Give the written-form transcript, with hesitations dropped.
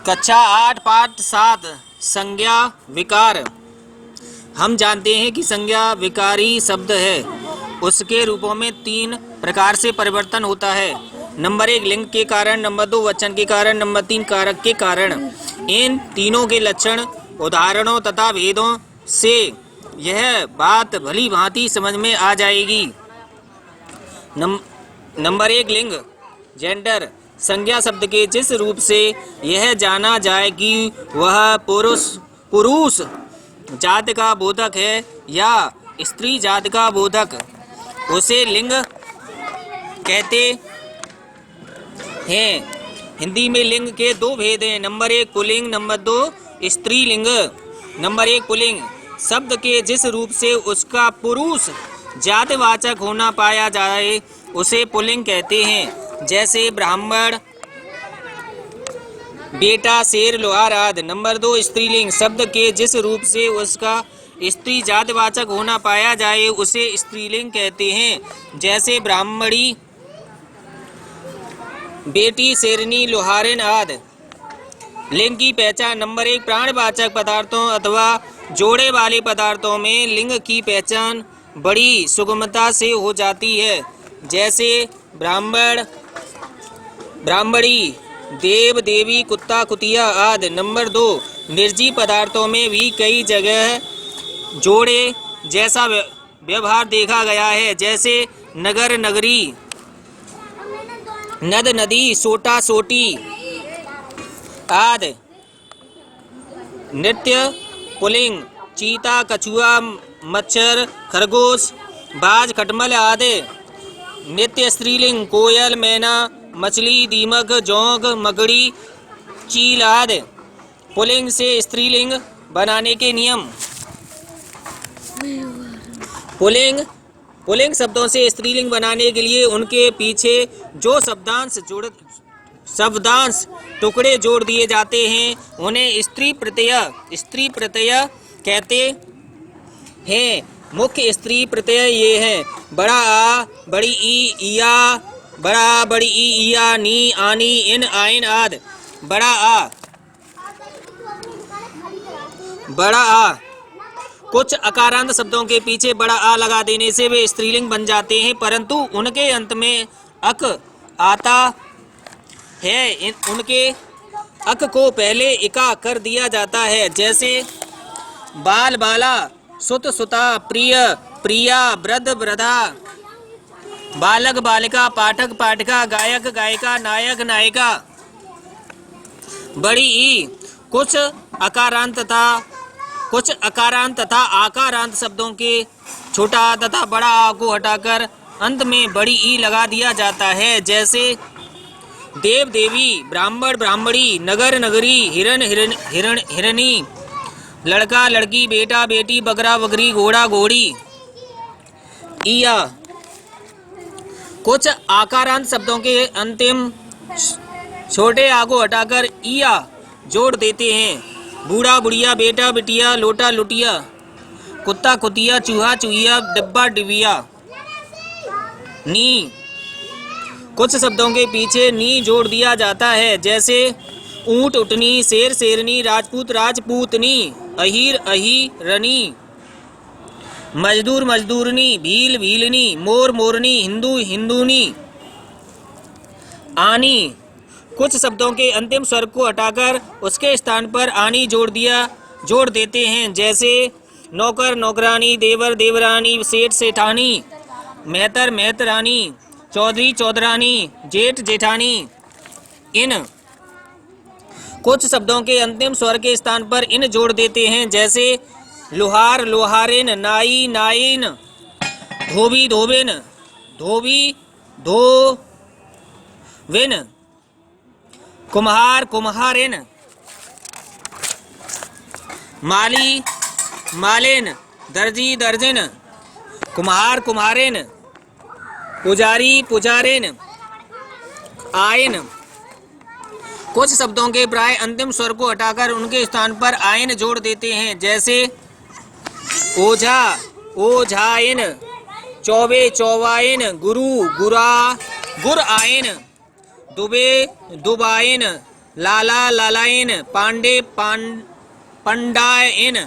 कक्षा 8 पाठ 7 संज्ञा विकार। हम जानते हैं कि संज्ञा विकारी शब्द है, उसके रूपों में 3 प्रकार से परिवर्तन होता है। नंबर 1 लिंग के कारण, नंबर 2 वचन के कारण, नंबर 3 कारक के कारण। इन तीनों के लक्षण, उदाहरणों तथा भेदों से यह बात भली भांति समझ में आ जाएगी। नंबर 1 लिंग जेंडर। संज्ञा शब्द के जिस रूप से यह जाना जाए कि वह पुरुष जाति का बोधक है या स्त्री जाति का बोधक, उसे लिंग कहते हैं। हिंदी में लिंग के 2 भेद हैं, नंबर 1 पुल्लिंग, नंबर 2 स्त्रीलिंग। नंबर 1 पुल्लिंग शब्द के जिस रूप से उसका पुरुष जातिवाचक होना पाया जाए उसे पुल्लिंग कहते हैं, जैसे ब्राह्मण, बेटा, शेर, लोहार आदि। नंबर 2 स्त्रीलिंग शब्द के जिस रूप से उसका स्त्री जातिवाचक होना पाया जाए उसे स्त्रीलिंग कहते हैं, जैसे ब्राह्मणी, बेटी, शेरनी, लोहारिन आदि। लिंग की पहचान। नंबर 1 प्राणवाचक पदार्थों अथवा जोड़े वाले पदार्थों में लिंग की पहचान बड़ी सुगमता से हो जाती है, जैसे ब्राह्मण, ब्राह्मणी, देव, देवी, कुत्ता, कुतिया आदि। नंबर 2 निर्जीव पदार्थों में भी कई जगह जोड़े जैसा व्यवहार देखा गया है, जैसे नगर, नगरी, नद, नदी, सोटा, सोटी आदि। नित्य पुल्लिंग चीता, कछुआ, मच्छर, खरगोश, बाज, खटमल आदि। नित्य स्त्रीलिंग कोयल, मैना, मछली, दीमक, जोंक, मकड़ी, चील आदि। पुल्लिंग से स्त्रीलिंग बनाने के नियम। पुल्लिंग शब्दों से स्त्रीलिंग बनाने के लिए उनके पीछे जो शब्दांश टुकड़े जोड़ दिए जाते हैं उन्हें स्त्री प्रत्यय कहते हैं। मुख्य स्त्री प्रत्यय ये हैं: बड़ा आ, बड़ी ई, इया, बड़ा, बड़ी ई, इया, नी, आनी, इन, आइन आदि। बड़ा आ कुछ अकारांत शब्दों के पीछे बड़ा आ लगा देने से वे स्त्रीलिंग बन जाते हैं, परंतु उनके अंत में अक आता है। उनके अक को पहले इका कर दिया जाता है, जैसे बाल, बाला, सुत, सुता, प्रिय, प्रिया, वृद्ध, वृद्धा, बालक, बालिका, पाठक, पाठिका, गायक, गायिका, नायक, नायिका। बड़ी ई कुछ अकारांत तथा आकारांत शब्दों के छोटा तथा बड़ा आ को हटाकर अंत में बड़ी ई लगा दिया जाता है, जैसे देव, देवी, ब्राह्मण, ब्राह्मणी, नगर, नगरी, हिरण, हिरणी, लड़का, लड़की, बेटा, बेटी, बकरा, बकरी, घोड़ा, घोड़ी। ईया कुछ आकारांत शब्दों के अंतिम छोटे आ को हटाकर ईया जोड़ देते हैं, बूढ़ा, बुढ़िया, बेटा, बिटिया, लोटा, लुटिया, कुत्ता, कुतिया, चूहा, चूहिया, डिब्बा, डिबिया। नी कुछ शब्दों के पीछे नी जोड़ दिया जाता है, जैसे ऊंट, उटनी, शेर, शेरनी, राजपूत, राजपूतनी, अहीर, अहीरनी, मजदूर, मजदूरनी, भील, भीलनी, मोर, मोरनी, हिंदू, हिंदूनी। आनी कुछ शब्दों के अंतिम स्वर को हटाकर उसके स्थान पर आनी जोड़ देते हैं, जैसे नौकर, नौकरानी, देवर, देवरानी, सेठ, सेठानी, मेहतर, मेहतरानी, चौधरी, चौधरानी, जेठ, जेठानी। इन कुछ शब्दों के अंतिम स्वर के स्थान पर इन जोड़ देते हैं, जैसे लोहार, लोहारिन, नाई, नाइन, धोबी, धोबिन, धोबी, धोविन, कुम्हार, कुम्हारिन, माली, मालिन, दर्जी, दर्जिन, कुम्हार, कुम्हारिन, पुजारी, पुजारिन, आयन। कुछ शब्दों के प्राय अंतिम स्वर को हटाकर उनके स्थान पर आयन जोड़ देते हैं, जैसे ओझा, ओझाइन, चौबे, चौवाइन, गुरु, गुरा, गुर आयन, दुबे, दुबाइन, लाला लालायन, पांडे पंडायन,